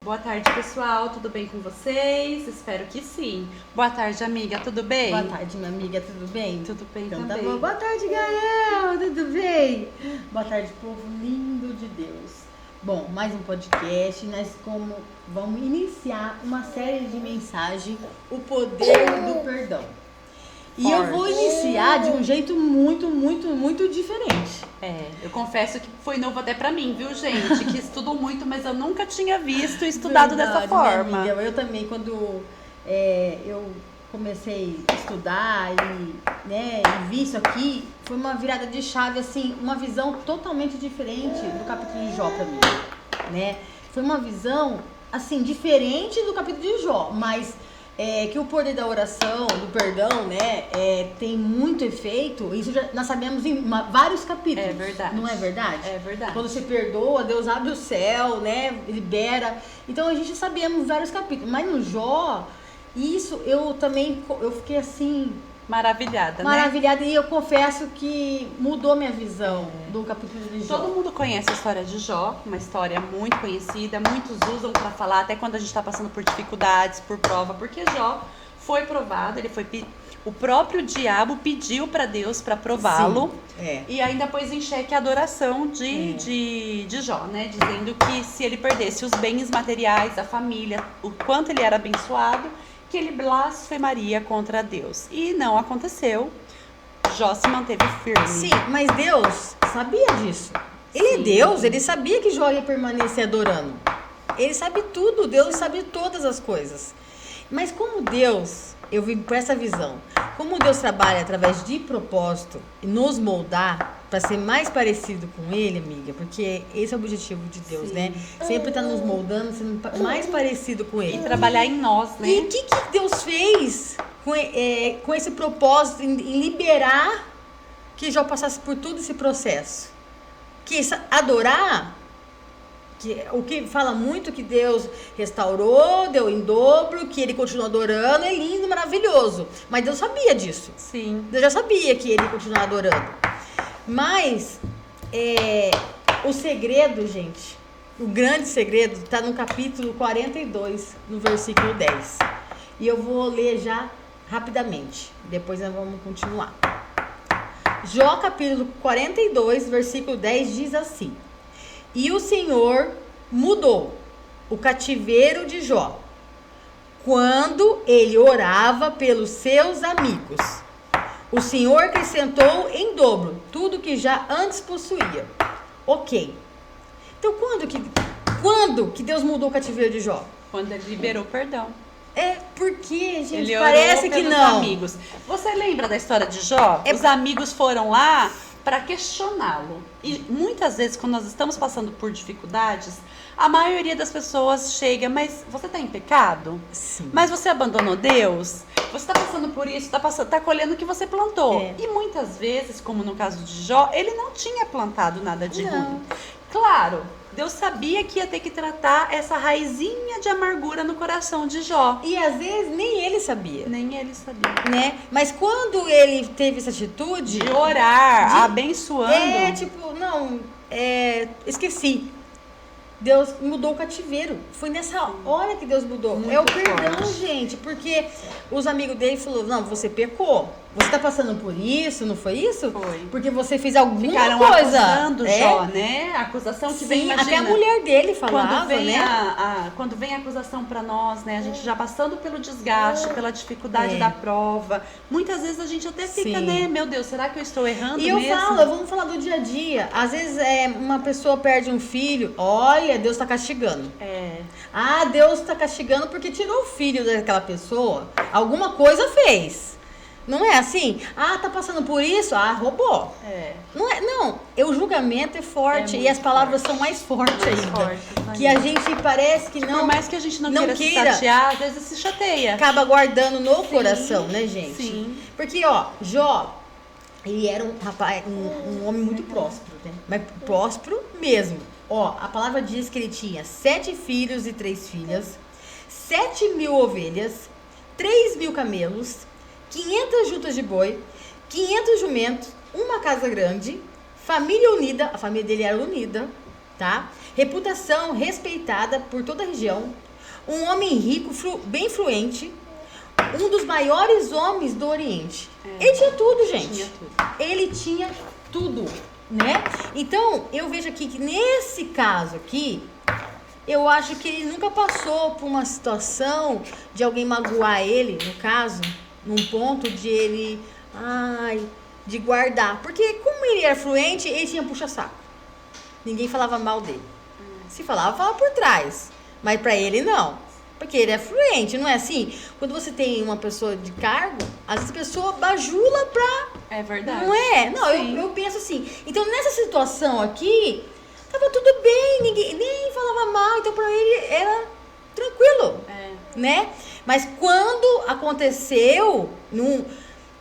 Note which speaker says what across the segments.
Speaker 1: Boa tarde, pessoal. Tudo bem com vocês? Espero que sim. Boa tarde, amiga. Tudo bem?
Speaker 2: Boa tarde, minha amiga. Tudo bem?
Speaker 1: Tudo bem
Speaker 2: então,
Speaker 1: também.
Speaker 2: Tá bom. Boa tarde, Gael. Tudo bem? Boa tarde, povo lindo de Deus. Bom, mais um podcast. Nós vamos iniciar uma série de mensagens, o poder do perdão. E eu vou iniciar de um jeito muito diferente.
Speaker 1: Eu confesso que foi novo até pra mim, viu, gente? Que estudo muito, mas eu nunca tinha visto e estudado dessa forma.
Speaker 2: Amiga, eu também, quando eu comecei a estudar e vi isso aqui, foi uma virada de chave, assim, uma visão totalmente diferente do capítulo de Jó pra mim, né? Foi uma visão, assim, diferente do capítulo de Jó, mas... que o poder da oração, do perdão, né, tem muito efeito. Isso nós sabemos em vários capítulos.
Speaker 1: É verdade.
Speaker 2: Não é verdade?
Speaker 1: É verdade.
Speaker 2: Quando você perdoa, Deus abre o céu, né, libera. Então a gente já sabemos em vários capítulos. Mas no Jó, isso eu fiquei assim...
Speaker 1: Maravilhada,
Speaker 2: né? E eu confesso que mudou minha visão do capítulo de Jó.
Speaker 1: Todo mundo conhece a história de Jó, uma história muito conhecida, muitos usam para falar até quando a gente está passando por dificuldades, por prova, porque Jó foi provado, o próprio diabo pediu para Deus para prová-lo. E ainda pôs em xeque a adoração de Jó, né? Dizendo que se ele perdesse os bens materiais, a família, o quanto ele era abençoado, que ele blasfemaria contra Deus. E não aconteceu. Jó se manteve firme.
Speaker 2: Sim, mas Deus sabia disso. Ele é Deus, ele sabia que Jó ia permanecer adorando. Ele sabe tudo, Deus sabe todas as coisas. Mas como Deus, eu vim com essa visão, como Deus trabalha através de propósito e nos moldar para ser mais parecido com Ele, amiga, porque esse é o objetivo de Deus, né? Sempre tá nos moldando, sendo mais parecido com Ele.
Speaker 1: E trabalhar em nós, né?
Speaker 2: E o que Deus fez com esse propósito em liberar que Jó passasse por todo esse processo? Que adorar... o que fala muito que Deus restaurou, deu em dobro, que ele continua adorando, é lindo, maravilhoso. Mas Deus sabia disso.
Speaker 1: Sim.
Speaker 2: Deus já sabia que ele ia continuar adorando. Mas o segredo, gente, o grande segredo está no capítulo 42, no versículo 10. E eu vou ler já rapidamente, depois nós vamos continuar. Jó capítulo 42, versículo 10 diz assim: E o Senhor mudou o cativeiro de Jó quando ele orava pelos seus amigos. O Senhor acrescentou em dobro tudo que já antes possuía. Ok. Então, quando que Deus mudou o cativeiro de Jó?
Speaker 1: Quando ele liberou perdão.
Speaker 2: Porque, gente,
Speaker 1: ele
Speaker 2: parece que não.
Speaker 1: Amigos. Você lembra da história de Jó? Os amigos foram lá para questioná-lo. E muitas vezes, quando nós estamos passando por dificuldades, a maioria das pessoas chega, mas você está em pecado?
Speaker 2: Sim.
Speaker 1: Mas você abandonou Deus? Você está passando por isso, tá colhendo o que você plantou. E muitas vezes, como no caso de Jó, ele não tinha plantado nada de ruim. Claro, Deus sabia que ia ter que tratar essa raizinha de amargura no coração de Jó.
Speaker 2: E às vezes nem ele sabia.
Speaker 1: Nem ele sabia.
Speaker 2: Né? Mas quando ele teve essa atitude...
Speaker 1: De orar, abençoando...
Speaker 2: esqueci. Deus mudou o cativeiro. Foi nessa hora que Deus mudou.
Speaker 1: Muito
Speaker 2: é o perdão,
Speaker 1: forte.
Speaker 2: gente. Porque os amigos dele falaram, não, você pecou. Você tá passando por isso, não foi isso?
Speaker 1: Foi.
Speaker 2: Porque você fez alguma
Speaker 1: Ficaram
Speaker 2: coisa.
Speaker 1: Acusando Jó, né? A acusação que vem, imagina.
Speaker 2: Até a mulher dele falava,
Speaker 1: quando vem
Speaker 2: né?
Speaker 1: Quando vem a acusação pra nós, né? A gente já passando pelo desgaste, pela dificuldade da prova. Muitas vezes a gente até fica, né? Meu Deus, será que eu estou errando mesmo?
Speaker 2: E vamos falar do dia a dia. Às vezes uma pessoa perde um filho, olha, Deus tá castigando. Deus tá castigando porque tirou o filho daquela pessoa. Alguma coisa fez. Não é assim? Tá passando por isso? roubou. Não, o julgamento é forte e as palavras são mais fortes ainda. Que a gente parece que não...
Speaker 1: Por mais que a gente não queira se chatear, às vezes se chateia.
Speaker 2: Acaba guardando no coração, né, gente?
Speaker 1: Sim.
Speaker 2: Porque, Jó, ele era um rapaz, um homem muito próspero, né? Mas próspero mesmo. A palavra diz que ele tinha 7 filhos e 3 filhas, 7.000 ovelhas, 3.000 camelos, 500 juntas de boi, 500 jumentos, uma casa grande, família unida, a família dele era unida, tá? Reputação respeitada por toda a região. Um homem rico, bem influente. Um dos maiores homens do Oriente. Ele tinha tudo, gente.
Speaker 1: Tinha tudo.
Speaker 2: Ele tinha tudo, né? Então, eu vejo aqui que nesse caso aqui, eu acho que ele nunca passou por uma situação de alguém magoar ele, no caso, num ponto de ele, de guardar. Porque como ele era fluente, ele tinha puxa-saco. Ninguém falava mal dele. Se falava por trás. Mas pra ele, não. Porque ele é fluente, não é assim? Quando você tem uma pessoa de cargo, às vezes a pessoa bajula pra...
Speaker 1: É verdade.
Speaker 2: Não é? Não, eu penso assim. Então, nessa situação aqui, tava tudo bem, ninguém nem falava mal. Então, pra ele, era tranquilo, né? Mas quando aconteceu, num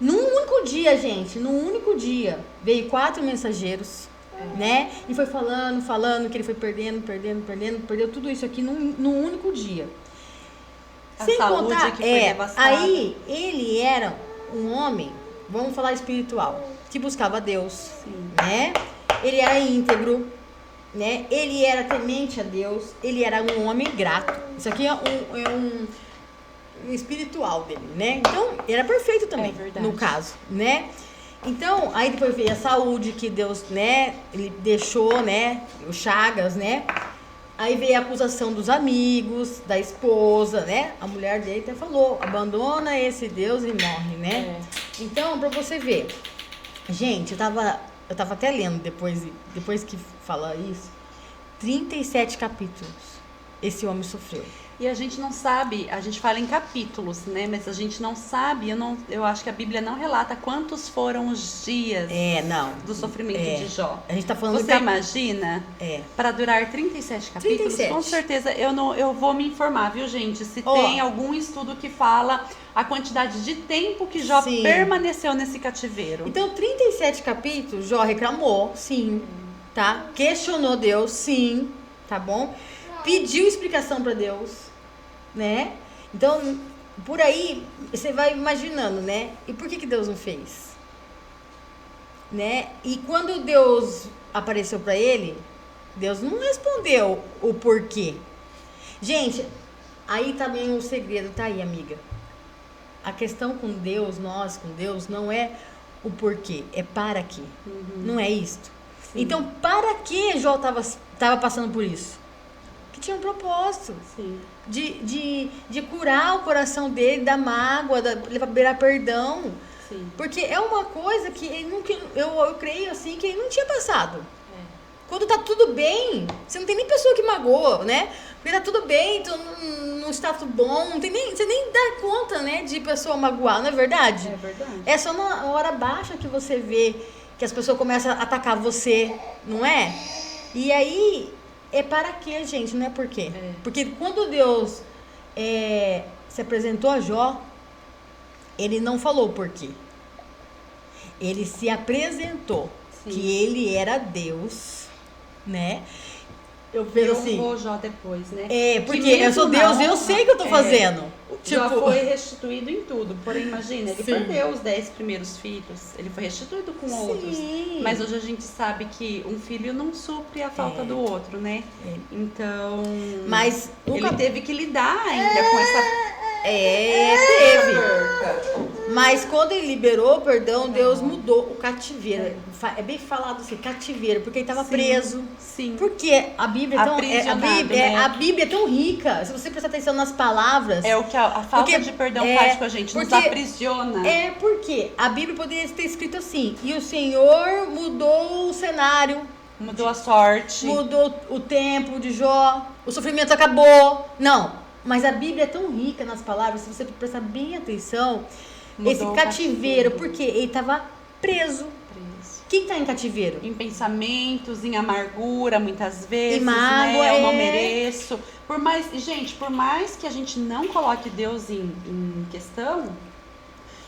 Speaker 2: único dia, gente, num único dia, veio 4 mensageiros, né? E foi falando, que ele foi perdeu tudo isso aqui num único dia.
Speaker 1: A
Speaker 2: Sem
Speaker 1: saúde
Speaker 2: contar,
Speaker 1: que foi devastada.
Speaker 2: aí ele era um homem, vamos falar espiritual, que buscava Deus, né? Ele era íntegro, né? Ele era temente a Deus, ele era um homem grato. Isso aqui é um espiritual dele, né? Então, ele era perfeito também, no caso, né? Então, aí depois veio a saúde que Deus, né? Ele deixou, né? O Chagas, né? Aí veio a acusação dos amigos, da esposa, né? A mulher dele até falou, abandona esse Deus e morre, né? Então, pra você ver. Gente, eu tava até lendo depois que fala isso. 37 capítulos esse homem sofreu.
Speaker 1: E a gente não sabe, a gente fala em capítulos, né? Mas a gente não sabe, eu acho que a Bíblia não relata quantos foram os dias do sofrimento de Jó.
Speaker 2: A gente tá falando
Speaker 1: Você imagina? Para durar 37 capítulos?
Speaker 2: 37.
Speaker 1: Com certeza, eu vou me informar, viu, gente? Se tem algum estudo que fala a quantidade de tempo que Jó permaneceu nesse cativeiro.
Speaker 2: Então, 37 capítulos, Jó reclamou, sim, tá? Questionou Deus, sim, tá bom? Pediu explicação para Deus, né? Então, por aí, você vai imaginando, né? E por que Deus não fez? Né? E quando Deus apareceu para ele, Deus não respondeu o porquê. Gente, aí também o segredo tá aí, amiga. A questão com Deus, nós com Deus, não é o porquê, é para quê. Não é isto. Sim. Então, para que Jó tava passando por isso? Que tinha um propósito.
Speaker 1: Sim.
Speaker 2: De curar o coração dele da mágoa, liberar perdão.
Speaker 1: Sim.
Speaker 2: Porque é uma coisa que ele nunca, eu creio assim, que ele não tinha passado. Quando tá tudo bem, você não tem nem pessoa que magoa, né? Porque tá tudo bem, tô num status bom, não tem você nem dá conta, né, de pessoa magoar, não é verdade?
Speaker 1: É verdade.
Speaker 2: É só na hora baixa que você vê que as pessoas começam a atacar você, não é? E aí, é para quê, gente? Não é por quê. Porque quando Deus se apresentou a Jó, ele não falou por quê. Ele se apresentou. Sim. Que ele era Deus, né? Eu vejo assim.
Speaker 1: Eu Jó depois, né?
Speaker 2: Porque eu sou Deus e eu sei o que eu tô fazendo.
Speaker 1: Jó foi restituído em tudo. Porém, imagina, ele perdeu os 10 primeiros filhos. Ele foi restituído com outros. Mas hoje a gente sabe que um filho não supre a falta do outro, né? Então,
Speaker 2: mas
Speaker 1: ele teve que lidar ainda com essa...
Speaker 2: teve. Mas quando ele liberou o perdão, Deus mudou o cativeiro. É bem falado assim, cativeiro, porque ele estava preso.
Speaker 1: Sim.
Speaker 2: Porque a Bíblia é tão, a Bíblia é tão rica. Se você prestar atenção nas palavras,
Speaker 1: é o que a falta de perdão faz com a gente, nos aprisiona.
Speaker 2: Porque a Bíblia poderia ter escrito assim: e o Senhor mudou o cenário,
Speaker 1: mudou a sorte,
Speaker 2: mudou o tempo de Jó, o sofrimento acabou. Não. Mas a Bíblia é tão rica nas palavras, se você prestar bem atenção, esse cativeiro, porque ele estava preso. Quem está em cativeiro?
Speaker 1: Em pensamentos, em amargura, muitas vezes,
Speaker 2: em mágoa,
Speaker 1: né? Eu não mereço. Por mais que a gente não coloque Deus em questão,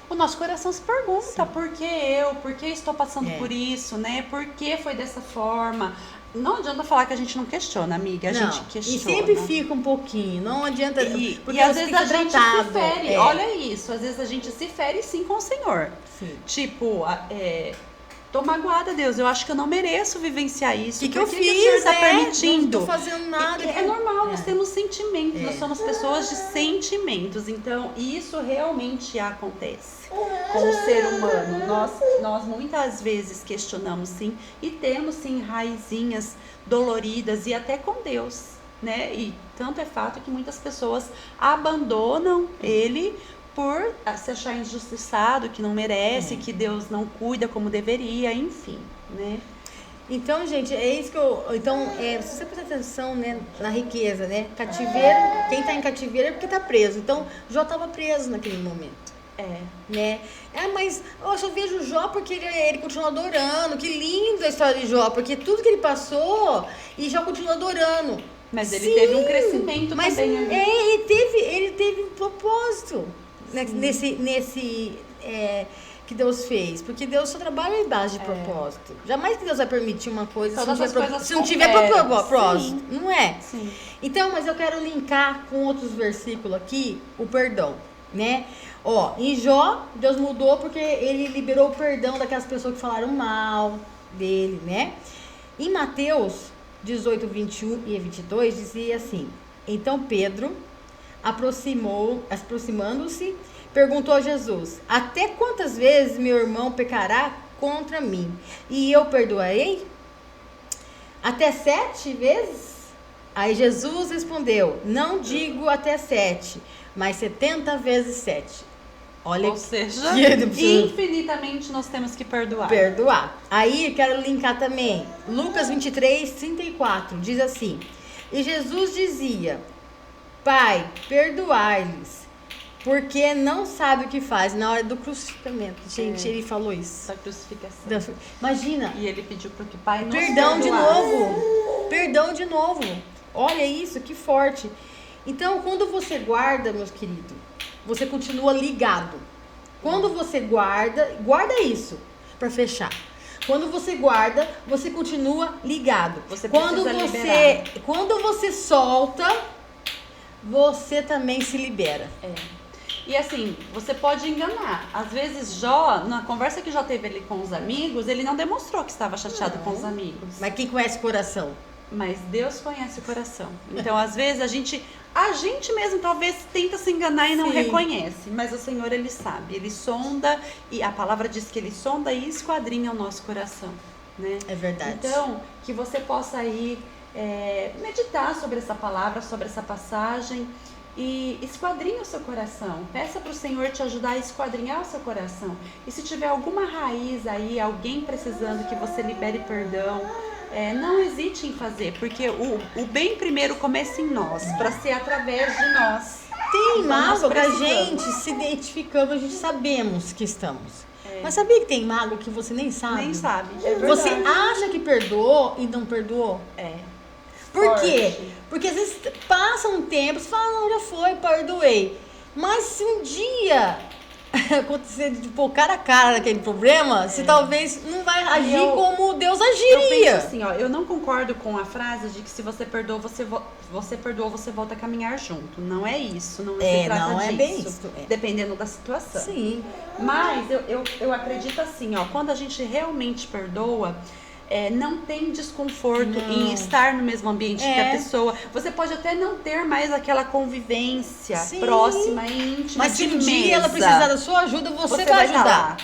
Speaker 1: o nosso coração se pergunta, por que eu? Por que estou passando por isso, né? Por que foi dessa forma? Não adianta falar que a gente não questiona, amiga. A gente questiona.
Speaker 2: E sempre fica um pouquinho. Não adianta.
Speaker 1: Porque às vezes a gente se fere. Olha isso. Às vezes a gente se fere sim com o Senhor.
Speaker 2: Sim.
Speaker 1: Tipo, tô magoada, Deus, eu acho que eu não mereço vivenciar isso.
Speaker 2: Que
Speaker 1: Por
Speaker 2: eu
Speaker 1: que
Speaker 2: fiz,
Speaker 1: que o Senhor tá permitindo?
Speaker 2: Não tô fazendo nada.
Speaker 1: É normal, nós temos sentimentos,
Speaker 2: É.
Speaker 1: nós somos pessoas de sentimentos, então isso realmente acontece com o ser humano. Nós muitas vezes questionamos sim, e temos sim raizinhas doloridas e até com Deus, né? E tanto é fato que muitas pessoas abandonam ele por se achar injustiçado, que não merece, que Deus não cuida como deveria, enfim, né?
Speaker 2: Então, gente, é isso que eu... Então, se você prestar atenção, né, na riqueza, né? Cativeiro, quem tá em cativeiro é porque tá preso. Então, Jó tava preso naquele momento. Né? Mas eu só vejo Jó porque ele continua adorando. Que linda a história de Jó, porque tudo que ele passou, e Jó continua adorando.
Speaker 1: Mas ele teve um crescimento também.
Speaker 2: Ele teve um propósito nesse que Deus fez. Porque Deus só trabalha em base de propósito. Jamais que Deus vai permitir uma coisa se não tiver propósito. Não é?
Speaker 1: Sim.
Speaker 2: Então, mas eu quero linkar com outros versículos aqui, o perdão, né? Ó, em Jó, Deus mudou porque ele liberou o perdão daquelas pessoas que falaram mal dele, né? Em Mateus 18, 21 e 22, dizia assim: então Pedro, aproximando-se, perguntou a Jesus: até quantas vezes meu irmão pecará contra mim e eu perdoarei? Até 7 vezes? Aí Jesus respondeu: não digo até 7, mas 70 vezes 7. Olha,
Speaker 1: ou seja,
Speaker 2: que
Speaker 1: infinitamente nós temos que perdoar.
Speaker 2: Aí quero linkar também Lucas 23, 34, diz assim: e Jesus dizia: Pai, perdoai-lhes, porque não sabe o que faz. Na hora do crucificamento, gente, ele falou isso.
Speaker 1: Da crucificação.
Speaker 2: Imagina.
Speaker 1: E ele pediu para que o Pai nos
Speaker 2: Perdão de
Speaker 1: perdoasse.
Speaker 2: novo. Perdão de novo. Olha isso, que forte. Então, quando você guarda, meus queridos, você continua ligado. Quando você guarda isso, para fechar. Quando você guarda, você continua ligado. Quando você solta, você também se libera.
Speaker 1: E assim, você pode enganar. Às vezes Jó, na conversa que Jó teve ali com os amigos, ele não demonstrou que estava chateado com os amigos.
Speaker 2: Mas quem conhece o coração?
Speaker 1: Mas Deus conhece o coração. Então, às vezes, a gente mesmo talvez tenta se enganar e não reconhece. Mas o Senhor, Ele sabe. Ele sonda, e a palavra diz que Ele sonda e esquadrinha o nosso coração, né?
Speaker 2: É verdade.
Speaker 1: Então, que você possa aí meditar sobre essa palavra, sobre essa passagem, e esquadrinha o seu coração. Peça para o Senhor te ajudar a esquadrinhar o seu coração. E se tiver alguma raiz aí, alguém precisando que você libere perdão, não hesite em fazer, porque o bem primeiro começa em nós, para ser através de nós.
Speaker 2: Tem
Speaker 1: Então,
Speaker 2: mágoa que a
Speaker 1: precisamos.
Speaker 2: gente se identificamos, a gente sabemos que estamos. Mas sabia que tem mágoa que você nem sabe?
Speaker 1: Nem sabe. É verdade.
Speaker 2: Você acha que perdoou e não perdoou? Por quê? Porque às vezes passa um tempo, você fala, não, já foi, perdoei. Mas se um dia acontecer de pôr cara a cara naquele problema, você talvez não vai agir como Deus agiria.
Speaker 1: Eu penso assim, eu não concordo com a frase de que se você perdoa, você volta a caminhar junto. Não é isso, não se trata
Speaker 2: não
Speaker 1: disso.
Speaker 2: É bem isso.
Speaker 1: Dependendo da situação.
Speaker 2: Sim.
Speaker 1: Mas eu acredito assim, quando a gente realmente perdoa, não tem desconforto em estar no mesmo ambiente que a pessoa. Você pode até não ter mais aquela convivência próxima e íntima.
Speaker 2: Mas se um dia ela precisar da sua ajuda, você vai ajudar.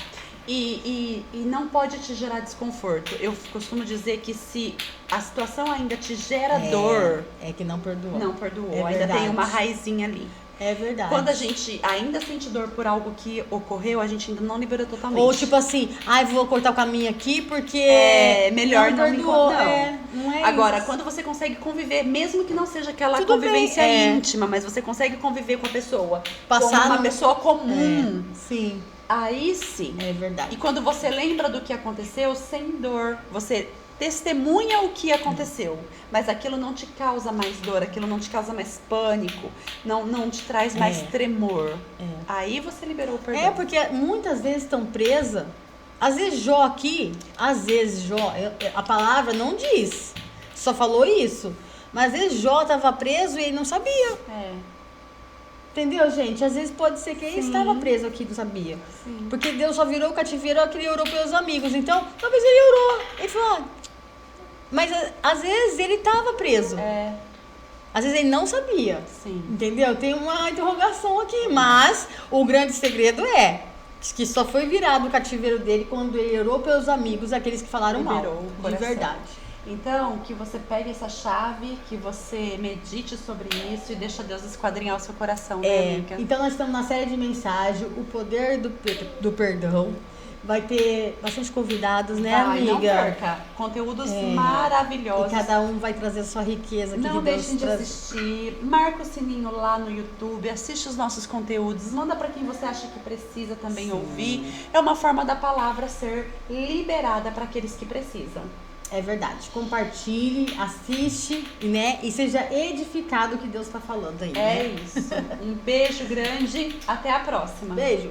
Speaker 1: E não pode te gerar desconforto. Eu costumo dizer que se a situação ainda te gera dor...
Speaker 2: É que não perdoou.
Speaker 1: Não perdoou,
Speaker 2: É
Speaker 1: ainda
Speaker 2: verdade.
Speaker 1: tem uma raizinha ali.
Speaker 2: É verdade.
Speaker 1: Quando a gente ainda sente dor por algo que ocorreu, a gente ainda não liberou totalmente.
Speaker 2: Ou tipo assim, vou cortar o caminho aqui porque...
Speaker 1: melhor não
Speaker 2: perdoou.
Speaker 1: Não é agora, isso. Quando você consegue conviver, mesmo que não seja aquela convivência íntima, mas você consegue conviver com a pessoa, como uma pessoa comum.
Speaker 2: Sim.
Speaker 1: Aí sim.
Speaker 2: É verdade.
Speaker 1: E quando você lembra do que aconteceu sem dor, você testemunha o que aconteceu, mas aquilo não te causa mais dor, aquilo não te causa mais pânico, não te traz mais tremor. Aí você liberou o perdão.
Speaker 2: Porque muitas vezes estão presas. Às vezes Jó aqui, a palavra não diz, só falou isso. Mas às vezes Jó estava preso e ele não sabia. Entendeu, gente? Às vezes pode ser que ele
Speaker 1: Sim.
Speaker 2: estava preso aqui, não sabia.
Speaker 1: Sim.
Speaker 2: Porque Deus só virou o cativeiro aquele orou pelos amigos. Então, talvez ele orou. Ele falou, mas às vezes ele estava preso.
Speaker 1: É,
Speaker 2: Às vezes ele não sabia.
Speaker 1: sim.
Speaker 2: Entendeu? Tem uma interrogação aqui. Mas o grande segredo é que só foi virado o cativeiro dele quando ele orou pelos amigos, aqueles que falaram
Speaker 1: Liberou
Speaker 2: mal.
Speaker 1: o
Speaker 2: De
Speaker 1: coração.
Speaker 2: verdade.
Speaker 1: Então, que você pegue essa chave, que você medite sobre isso e deixa Deus esquadrinhar o seu coração, né, amiga?
Speaker 2: Então nós estamos na série de mensagem, o poder do perdão. Vai ter bastante convidados, né,
Speaker 1: Vai,
Speaker 2: amiga?
Speaker 1: não perca. Conteúdos maravilhosos.
Speaker 2: E cada um vai trazer a sua riqueza.
Speaker 1: Não
Speaker 2: que Deus
Speaker 1: deixem de
Speaker 2: traz.
Speaker 1: assistir, marca o sininho lá no YouTube, assiste os nossos conteúdos, manda para quem você acha que precisa também ouvir. É uma forma da palavra ser liberada para aqueles que precisam.
Speaker 2: É verdade. Compartilhe, assiste, né? E seja edificado o que Deus está falando aí.
Speaker 1: É
Speaker 2: né?
Speaker 1: isso. Um beijo grande, até a próxima.
Speaker 2: Beijo.